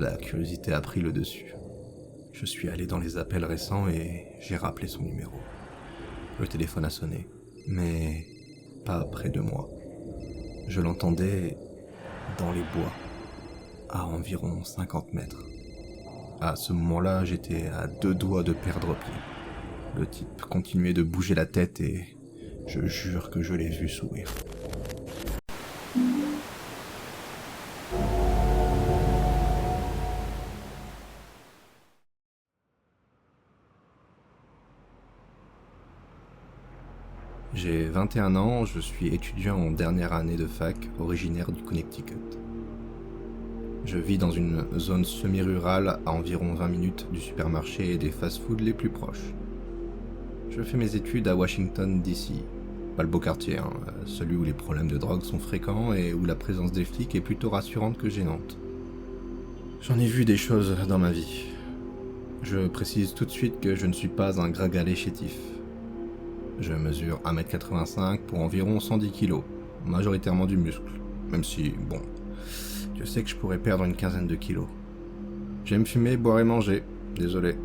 La curiosité a pris le dessus. Je suis allé dans les appels récents et j'ai rappelé son numéro. Le téléphone a sonné, mais pas près de moi. Je l'entendais dans les bois, à environ 50 mètres. À ce moment-là, j'étais à 2 doigts de perdre pied. Le type continuait de bouger la tête et je jure que je l'ai vu sourire. J'ai 21 ans, je suis étudiant en dernière année de fac, originaire du Connecticut. Je vis dans une zone semi-rurale à environ 20 minutes du supermarché et des fast-foods les plus proches. Je fais mes études à Washington, D.C. Pas le beau quartier, celui où les problèmes de drogue sont fréquents et où la présence des flics est plutôt rassurante que gênante. J'en ai vu des choses dans ma vie. Je précise tout de suite que je ne suis pas un gringalet chétif. Je mesure 1m85 pour environ 110 kg, majoritairement du muscle, même si, bon, je sais que je pourrais perdre une quinzaine de kilos. J'aime fumer, boire et manger, désolé.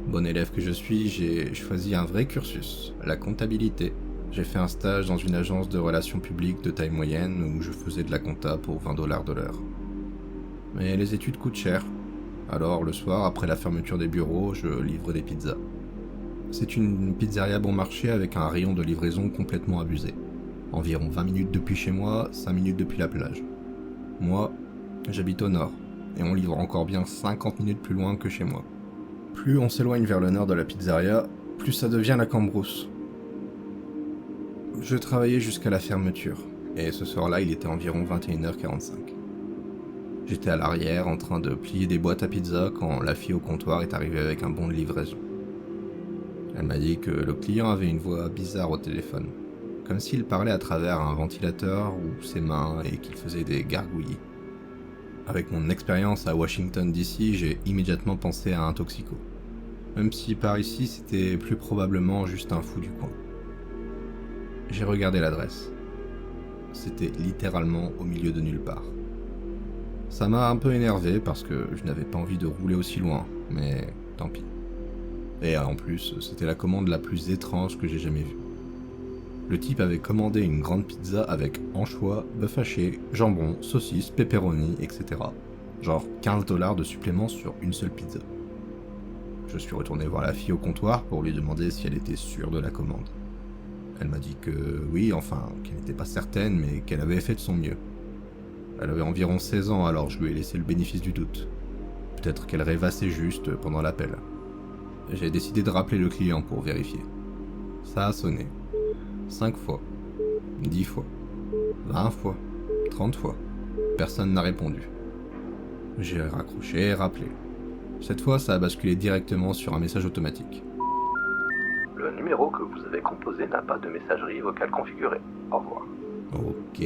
Bon élève que je suis, j'ai choisi un vrai cursus, la comptabilité. J'ai fait un stage dans une agence de relations publiques de taille moyenne où je faisais de la compta pour $20 de l'heure. Mais les études coûtent cher, alors le soir, après la fermeture des bureaux, je livre des pizzas. C'est une pizzeria bon marché avec un rayon de livraison complètement abusé. Environ 20 minutes depuis chez moi, 5 minutes depuis la plage. Moi, j'habite au nord, et on livre encore bien 50 minutes plus loin que chez moi. Plus on s'éloigne vers le nord de la pizzeria, plus ça devient la cambrousse. Je travaillais jusqu'à la fermeture, et ce soir-là, il était environ 21h45. J'étais à l'arrière en train de plier des boîtes à pizza quand la fille au comptoir est arrivée avec un bon de livraison. Elle m'a dit que le client avait une voix bizarre au téléphone, comme s'il parlait à travers un ventilateur ou ses mains et qu'il faisait des gargouillis. Avec mon expérience à Washington DC, j'ai immédiatement pensé à un toxico. Même si par ici c'était plus probablement juste un fou du coin. J'ai regardé l'adresse. C'était littéralement au milieu de nulle part. Ça m'a un peu énervé parce que je n'avais pas envie de rouler aussi loin, mais tant pis. Et en plus, c'était la commande la plus étrange que j'ai jamais vue. Le type avait commandé une grande pizza avec anchois, bœuf haché, jambon, saucisse, pepperoni, etc. Genre $15 de supplément sur une seule pizza. Je suis retourné voir la fille au comptoir pour lui demander si elle était sûre de la commande. Elle m'a dit que oui, enfin, qu'elle n'était pas certaine, mais qu'elle avait fait de son mieux. Elle avait environ 16 ans, alors je lui ai laissé le bénéfice du doute. Peut-être qu'elle rêvassait juste pendant l'appel. J'ai décidé de rappeler le client pour vérifier. Ça a sonné. 5 fois. 10 fois. 20 fois. 30 fois. Personne n'a répondu. J'ai raccroché et rappelé. Cette fois, ça a basculé directement sur un message automatique. Le numéro que vous avez composé n'a pas de messagerie vocale configurée. Au revoir. Ok.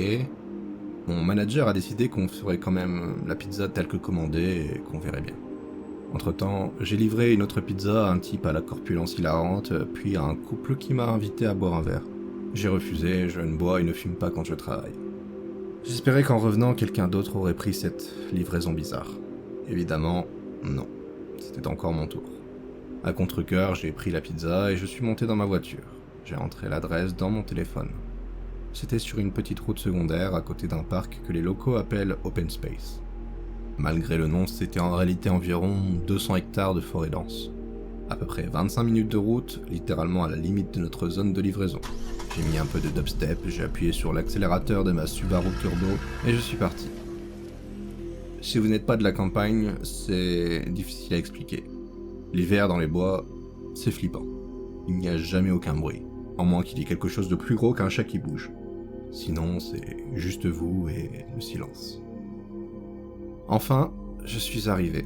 Mon manager a décidé qu'on ferait quand même la pizza telle que commandée et qu'on verrait bien. Entre-temps, j'ai livré une autre pizza à un type à la corpulence hilarante, puis à un couple qui m'a invité à boire un verre. J'ai refusé, je ne bois et ne fume pas quand je travaille. J'espérais qu'en revenant, quelqu'un d'autre aurait pris cette livraison bizarre. Évidemment, non. C'était encore mon tour. À contre-cœur, j'ai pris la pizza et je suis monté dans ma voiture. J'ai entré l'adresse dans mon téléphone. C'était sur une petite route secondaire à côté d'un parc que les locaux appellent Open Space. Malgré le nom, c'était en réalité environ 200 hectares de forêt dense. À peu près 25 minutes de route, littéralement à la limite de notre zone de livraison. J'ai mis un peu de dubstep, j'ai appuyé sur l'accélérateur de ma Subaru Turbo et je suis parti. Si vous n'êtes pas de la campagne, c'est difficile à expliquer. L'hiver dans les bois, c'est flippant. Il n'y a jamais aucun bruit, à moins qu'il y ait quelque chose de plus gros qu'un chat qui bouge. Sinon, c'est juste vous et le silence. Enfin, je suis arrivé.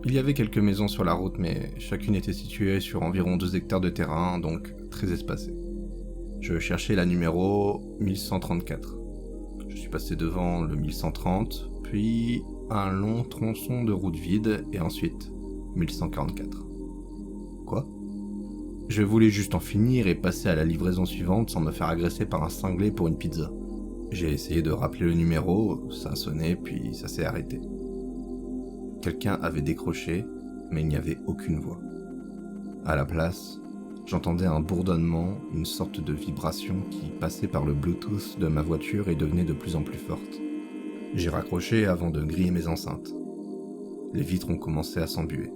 Il y avait quelques maisons sur la route, mais chacune était située sur environ 2 hectares de terrain, donc très espacée. Je cherchais la numéro 1134. Je suis passé devant le 1130, puis un long tronçon de route vide, et ensuite 1144. Quoi ? Je voulais juste en finir et passer à la livraison suivante sans me faire agresser par un cinglé pour une pizza. J'ai essayé de rappeler le numéro, ça a sonné, puis ça s'est arrêté. Quelqu'un avait décroché, mais il n'y avait aucune voix. À la place, j'entendais un bourdonnement, une sorte de vibration qui passait par le Bluetooth de ma voiture et devenait de plus en plus forte. J'ai raccroché avant de griller mes enceintes. Les vitres ont commencé à s'embuer.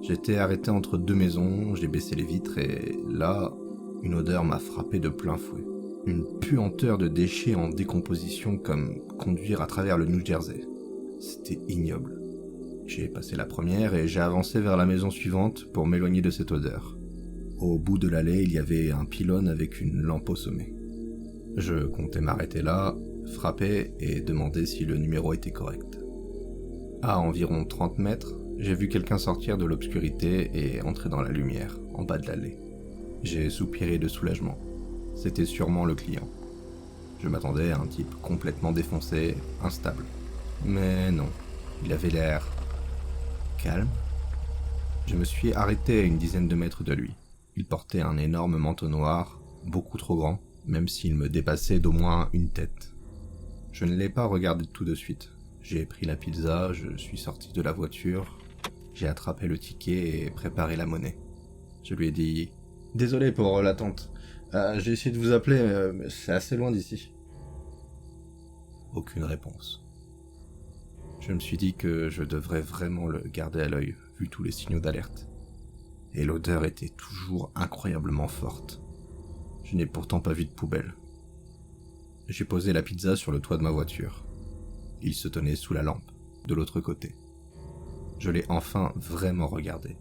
J'étais arrêté entre deux maisons, j'ai baissé les vitres et là, une odeur m'a frappé de plein fouet. Une puanteur de déchets en décomposition comme conduire à travers le New Jersey. C'était ignoble. J'ai passé la première et j'ai avancé vers la maison suivante pour m'éloigner de cette odeur. Au bout de l'allée, il y avait un pylône avec une lampe au sommet. Je comptais m'arrêter là, frapper et demander si le numéro était correct. À environ 30 mètres, j'ai vu quelqu'un sortir de l'obscurité et entrer dans la lumière, en bas de l'allée. J'ai soupiré de soulagement. C'était sûrement le client. Je m'attendais à un type complètement défoncé, instable. Mais non, il avait l'air calme. Je me suis arrêté à une dizaine de mètres de lui. Il portait un énorme manteau noir, beaucoup trop grand, même s'il me dépassait d'au moins une tête. Je ne l'ai pas regardé tout de suite. J'ai pris la pizza, je suis sorti de la voiture, j'ai attrapé le ticket et préparé la monnaie. Je lui ai dit « Désolé pour l'attente. J'ai essayé de vous appeler, mais c'est assez loin d'ici. » Aucune réponse. Je me suis dit que je devrais vraiment le garder à l'œil, vu tous les signaux d'alerte. Et l'odeur était toujours incroyablement forte. Je n'ai pourtant pas vu de poubelle. J'ai posé la pizza sur le toit de ma voiture. Il se tenait sous la lampe, de l'autre côté. Je l'ai enfin vraiment regardé.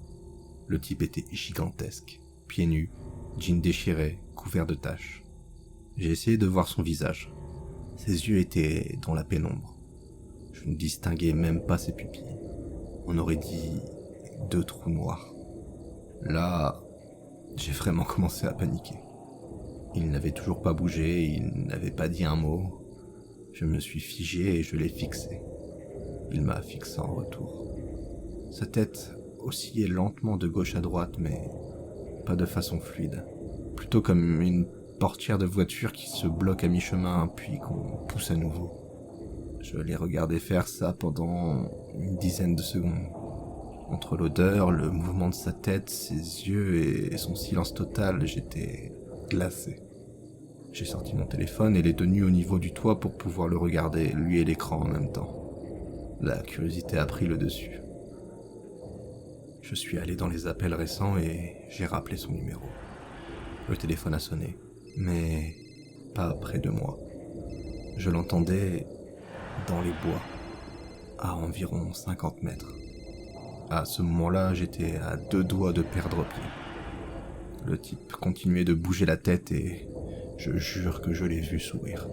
Le type était gigantesque, pieds nus, jean déchiré, couvert de taches. J'ai essayé de voir son visage. Ses yeux étaient dans la pénombre. Je ne distinguais même pas ses pupilles. On aurait dit 2 trous noirs. Là, j'ai vraiment commencé à paniquer. Il n'avait toujours pas bougé, il n'avait pas dit un mot. Je me suis figé et je l'ai fixé. Il m'a fixé en retour. Sa tête oscillait lentement de gauche à droite, mais pas de façon fluide. Plutôt comme une portière de voiture qui se bloque à mi-chemin puis qu'on pousse à nouveau. Je l'ai regardé faire ça pendant une dizaine de secondes. Entre l'odeur, le mouvement de sa tête, ses yeux et son silence total, j'étais glacé. J'ai sorti mon téléphone et l'ai tenu au niveau du toit pour pouvoir le regarder, lui et l'écran en même temps. La curiosité a pris le dessus. Je suis allé dans les appels récents et j'ai rappelé son numéro. Le téléphone a sonné, mais pas près de moi. Je l'entendais dans les bois, à environ 50 mètres. À ce moment-là, j'étais à 2 doigts de perdre pied. Le type continuait de bouger la tête et je jure que je l'ai vu sourire.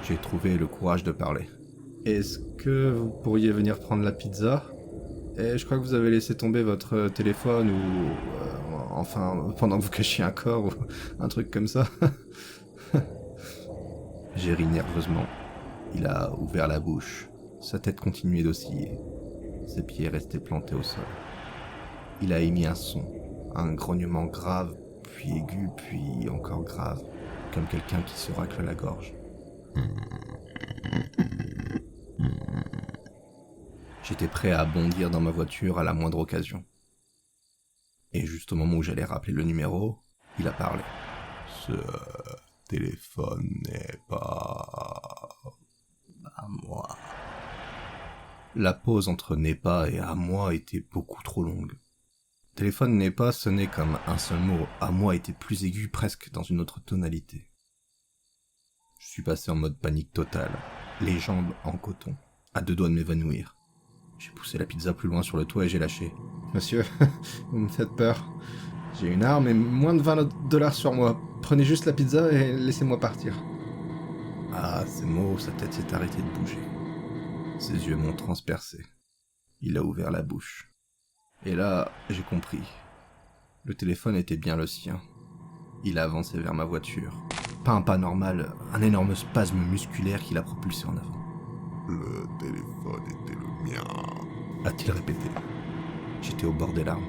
J'ai trouvé le courage de parler. « Est-ce que vous pourriez venir prendre la pizza ? Et je crois que vous avez laissé tomber votre téléphone ou... enfin, pendant que vous cachiez un corps ou un truc comme ça. » J'ai ri nerveusement. Il a ouvert la bouche. Sa tête continuait d'osciller. Ses pieds restaient plantés au sol. Il a émis un son, un grognement grave, puis aigu, puis encore grave, comme quelqu'un qui se racle la gorge. J'étais prêt à bondir dans ma voiture à la moindre occasion. Et juste au moment où j'allais rappeler le numéro, il a parlé. « Ce téléphone n'est pas... à moi. » La pause entre « n'est pas » et « à moi » était beaucoup trop longue. « Téléphone n'est pas » sonnait comme un seul mot. « À moi » était plus aigu, presque dans une autre tonalité. Je suis passé en mode panique totale, les jambes en coton, à 2 doigts de m'évanouir. J'ai poussé la pizza plus loin sur le toit et j'ai lâché. « Monsieur, vous me faites peur. J'ai une arme et moins de $20 sur moi. Prenez juste la pizza et laissez-moi partir. » À ces mots, sa tête s'est arrêtée de bouger. Ses yeux m'ont transpercé. Il a ouvert la bouche. Et là, j'ai compris. Le téléphone était bien le sien. Il a avancé vers ma voiture. Pas un pas normal, un énorme spasme musculaire qui l'a propulsé en avant. « Le téléphone était le mien », a-t-il répété. J'étais au bord des larmes.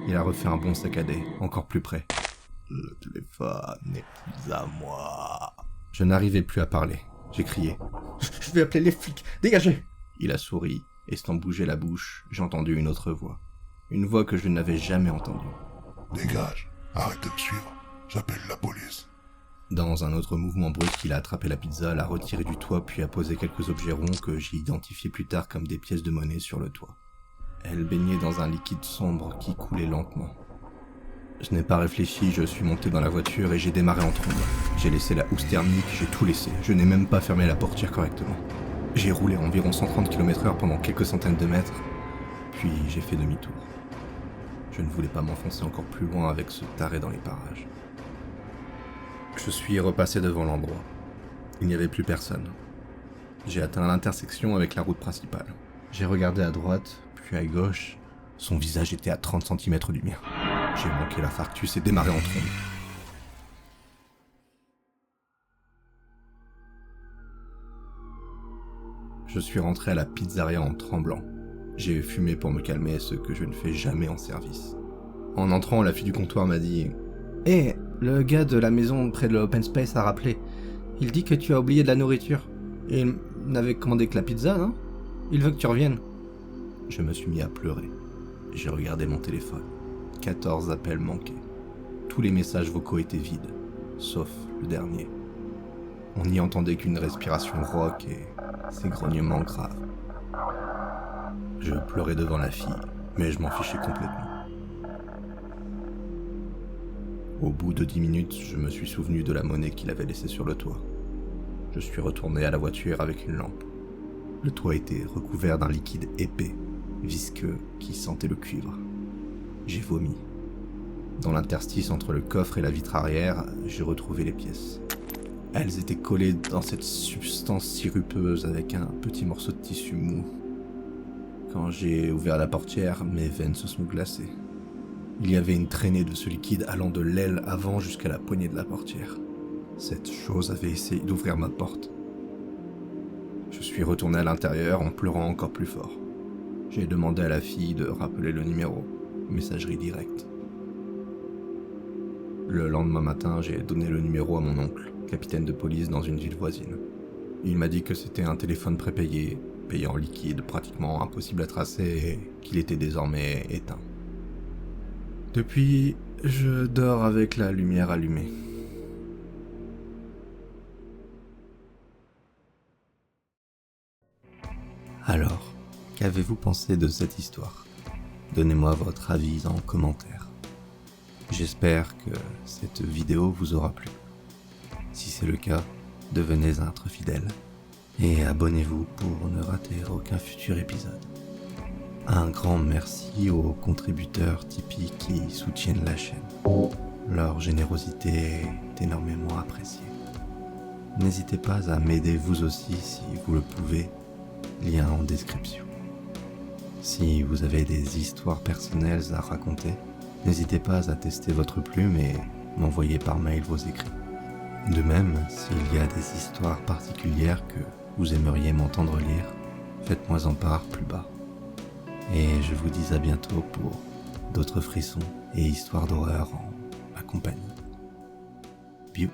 Il a refait un bond saccadé, encore plus près. « Le téléphone n'est plus à moi ». Je n'arrivais plus à parler. J'ai crié. « Je vais appeler les flics, dégagez !» Il a souri. Et sans bouger la bouche, j'ai entendu une autre voix. Une voix que je n'avais jamais entendue. Dégage, arrête de me suivre, j'appelle la police. Dans un autre mouvement brusque, il a attrapé la pizza, l'a retirée du toit puis a posé quelques objets ronds que j'ai identifiés plus tard comme des pièces de monnaie sur le toit. Elle baignait dans un liquide sombre qui coulait lentement. Je n'ai pas réfléchi, je suis monté dans la voiture et j'ai démarré en trombe. J'ai laissé la housse thermique, j'ai tout laissé, je n'ai même pas fermé la portière correctement. J'ai roulé à environ 130 km/h pendant quelques centaines de mètres, puis j'ai fait demi-tour. Je ne voulais pas m'enfoncer encore plus loin avec ce taré dans les parages. Je suis repassé devant l'endroit. Il n'y avait plus personne. J'ai atteint l'intersection avec la route principale. J'ai regardé à droite, puis à gauche. Son visage était à 30 cm du mien. J'ai manqué l'infarctus et démarré en trombe. Je suis rentré à la pizzeria en tremblant. J'ai fumé pour me calmer, ce que je ne fais jamais en service. En entrant, la fille du comptoir m'a dit « Hé, le gars de la maison près de l'open space a rappelé. Il dit que tu as oublié de la nourriture. Et il n'avait commandé que la pizza, non? Il veut que tu reviennes. » Je me suis mis à pleurer. J'ai regardé mon téléphone. 14 appels manqués. Tous les messages vocaux étaient vides, sauf le dernier. On n'y entendait qu'une respiration rauque et ses grognements graves. Je pleurais devant la fille, mais je m'en fichais complètement. Au bout de 10 minutes, je me suis souvenu de la monnaie qu'il avait laissée sur le toit. Je suis retourné à la voiture avec une lampe. Le toit était recouvert d'un liquide épais, visqueux, qui sentait le cuivre. J'ai vomi. Dans l'interstice entre le coffre et la vitre arrière, j'ai retrouvé les pièces. Elles étaient collées dans cette substance sirupeuse avec un petit morceau de tissu mou. Quand j'ai ouvert la portière, mes veines se sont glacées. Il y avait une traînée de ce liquide allant de l'aile avant jusqu'à la poignée de la portière. Cette chose avait essayé d'ouvrir ma porte. Je suis retourné à l'intérieur en pleurant encore plus fort. J'ai demandé à la fille de rappeler le numéro, messagerie directe. Le lendemain matin, j'ai donné le numéro à mon oncle, capitaine de police dans une ville voisine. Il m'a dit que c'était un téléphone prépayé, payé en liquide, pratiquement impossible à tracer et qu'il était désormais éteint. Depuis, je dors avec la lumière allumée. Alors, qu'avez-vous pensé de cette histoire? Donnez-moi votre avis en commentaire. J'espère que cette vidéo vous aura plu. Si c'est le cas, devenez un fidèle et abonnez-vous pour ne rater aucun futur épisode. Un grand merci aux contributeurs Tipeee qui soutiennent la chaîne. Leur générosité est énormément appréciée. N'hésitez pas à m'aider vous aussi si vous le pouvez, lien en description. Si vous avez des histoires personnelles à raconter, n'hésitez pas à tester votre plume et m'envoyer par mail vos écrits. De même, s'il y a des histoires particulières que vous aimeriez m'entendre lire, faites-moi en part plus bas. Et je vous dis à bientôt pour d'autres frissons et histoires d'horreur en ma compagnie. Biou.